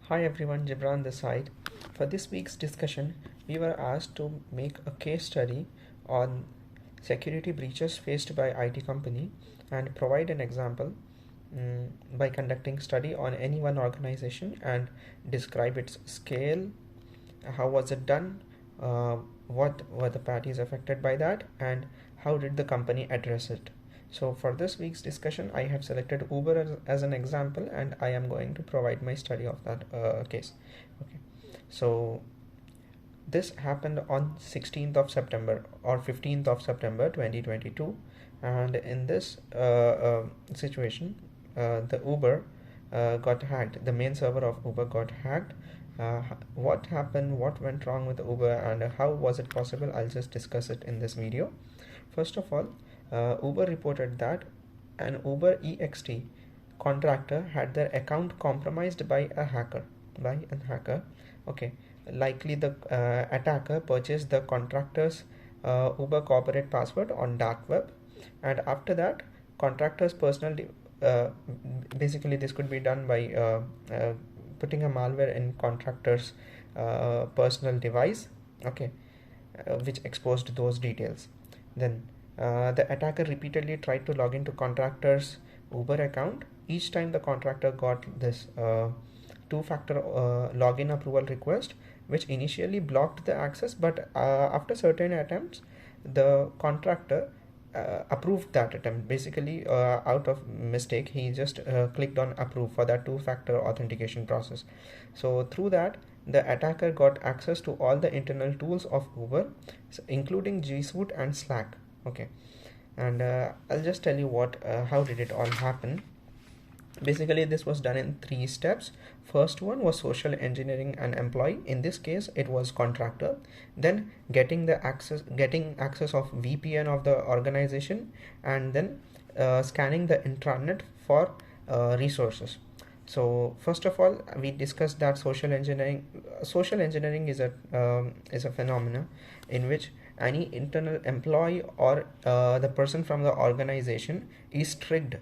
Hi everyone, Jibran this side. For this week's discussion, we were asked to make a case study on security breaches faced by IT company and provide an example by conducting study on any one organization and describe its scale, how was it done, uh, what were the parties affected by that, and how did the company address it. So for this week's discussion, I have selected Uber as an example, and I am going to provide my study of that case. Okay, so this happened on 16th of September or 15th of September 2022, and in this situation, the Uber got hacked. The main server of Uber got hacked. What happened, what went wrong with Uber, and how was it possible? I'll just discuss it in this video. First of all, Uber reported that an Uber EXT contractor had their account compromised by a hacker. Okay, likely the attacker purchased the contractor's Uber corporate password on dark web, and after that, contractor's personal uh, basically this could be done by putting a malware in contractor's personal device. Okay, which exposed those details. Then the attacker repeatedly tried to log into contractor's Uber account. Each time the contractor got this two-factor login approval request, which initially blocked the access, but after certain attempts, the contractor approved that attempt. Basically, out of mistake, he just clicked on approve for that two-factor authentication process. So through that, the attacker got access to all the internal tools of Uber, including G Suite and Slack. Okay, and I'll just tell you how did it all happen. Basically, this was done in 3 steps. First one was social engineering an employee. In this case, it was contractor. Then getting access of VPN of the organization, and then scanning the intranet for resources. So first of all, we discussed that social engineering. Social engineering is a phenomena in which any internal employee or the person from the organization is tricked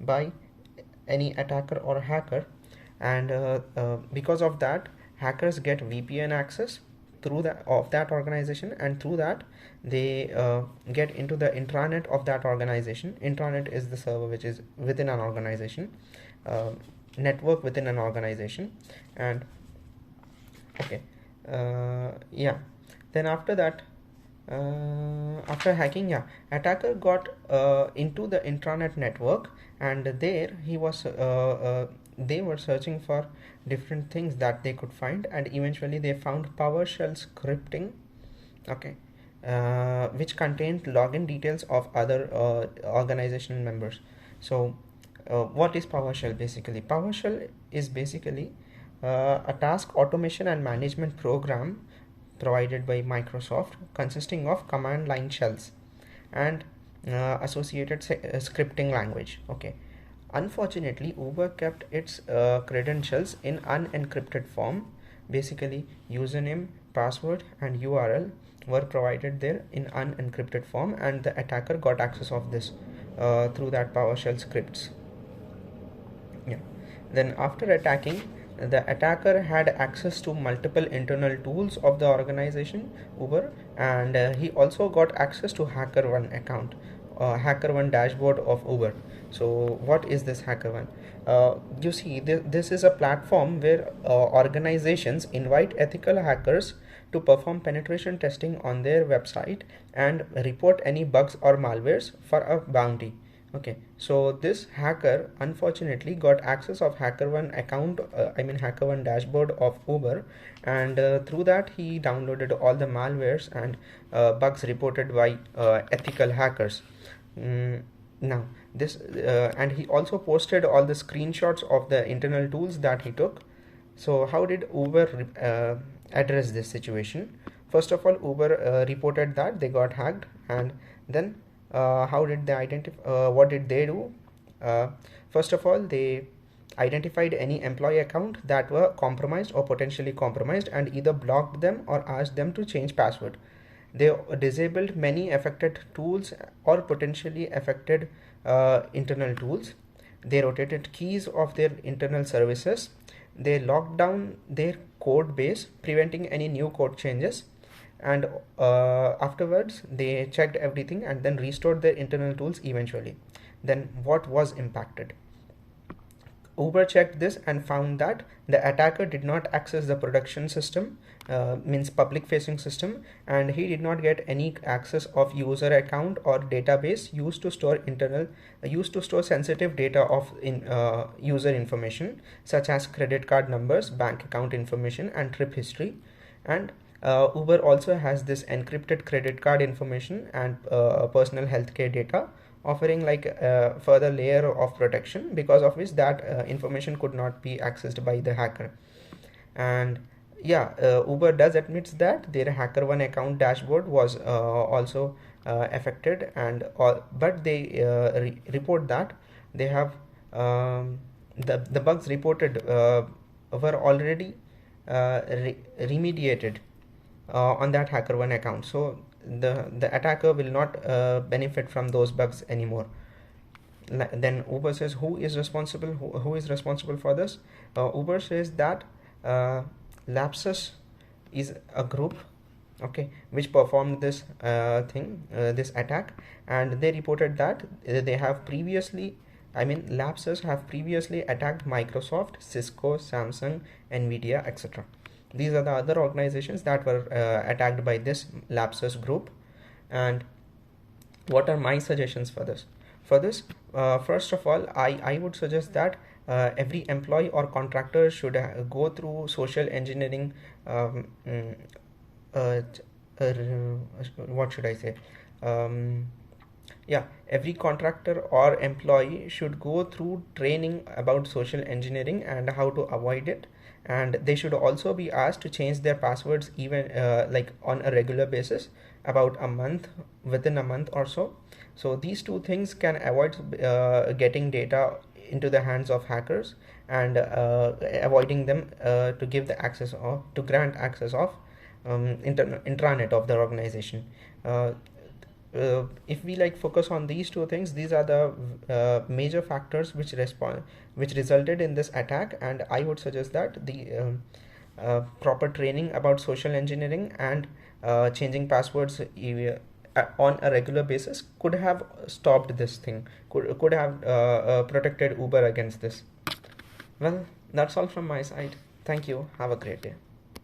by any attacker or hacker, and because of that, hackers get VPN access through that organization, and through that they get into the intranet of that organization. Intranet is the server which is within an organization, network within an organization. And okay, yeah, then after that, after hacking, yeah, attacker got into the intranet network, and there they were searching for different things that they could find, and eventually they found PowerShell scripting. Okay, which contained login details of other organizational members. So what is PowerShell? Basically, PowerShell is basically a task automation and management program provided by Microsoft, consisting of command line shells and associated scripting language. Okay, unfortunately, Uber kept its credentials in unencrypted form. Basically, username, password, and URL were provided there in unencrypted form, and the attacker got access of this through that PowerShell scripts. Yeah. Then after attacking, the attacker had access to multiple internal tools of the organization Uber, and he also got access to HackerOne account, HackerOne dashboard of Uber. So what is this HackerOne? You see, this is a platform where organizations invite ethical hackers to perform penetration testing on their website and report any bugs or malwares for a bounty. Okay, so this hacker unfortunately got access of HackerOne account, HackerOne dashboard of Uber, and through that he downloaded all the malwares and bugs reported by ethical hackers. Now this and he also posted all the screenshots of the internal tools that he took. So how did Uber address this situation? First of all, Uber reported that they got hacked, and then how did they identify? What did they do? First of all, they identified any employee account that were compromised or potentially compromised, and either blocked them or asked them to change password. They disabled many affected tools or potentially affected internal tools. They rotated keys of their internal services. they locked down their code base, preventing any new code changes, and afterwards they checked everything and then restored their internal tools eventually. Then what was impacted? Uber checked this and found that the attacker did not access the production system, means public facing system, and he did not get any access of user account or database used to store sensitive data of user information such as credit card numbers, bank account information, and trip history. And Uber also has this encrypted credit card information and personal healthcare data, offering like a further layer of protection, because of which that information could not be accessed by the hacker. And yeah, Uber does admits that their HackerOne account dashboard was also affected, and but they report that they have the bugs reported were already remediated on that HackerOne account, so the attacker will not benefit from those bugs anymore. Then Uber says who is responsible, who is responsible for this. Uber says that Lapsus is a group, okay, which performed this this attack, and they reported that they have previously, I mean, Lapsus have previously attacked Microsoft, Cisco, Samsung, Nvidia, etc. These are the other organizations that were attacked by this Lapsus group. And what are my suggestions for this? First of all, I would suggest that every employee or contractor should go through social engineering. What should I say? Yeah, every contractor or employee should go through training about social engineering and how to avoid it, and they should also be asked to change their passwords even like on a regular basis, about within a month or so. So these two things can avoid getting data into the hands of hackers, and avoiding them to give the access, or to grant access of intranet of the organization. If we like focus on these two things, these are the major factors which resulted in this attack, and I would suggest that the proper training about social engineering and changing passwords on a regular basis could have stopped this thing, could have protected Uber against this. Well, that's all from my side. Thank you. Have a great day.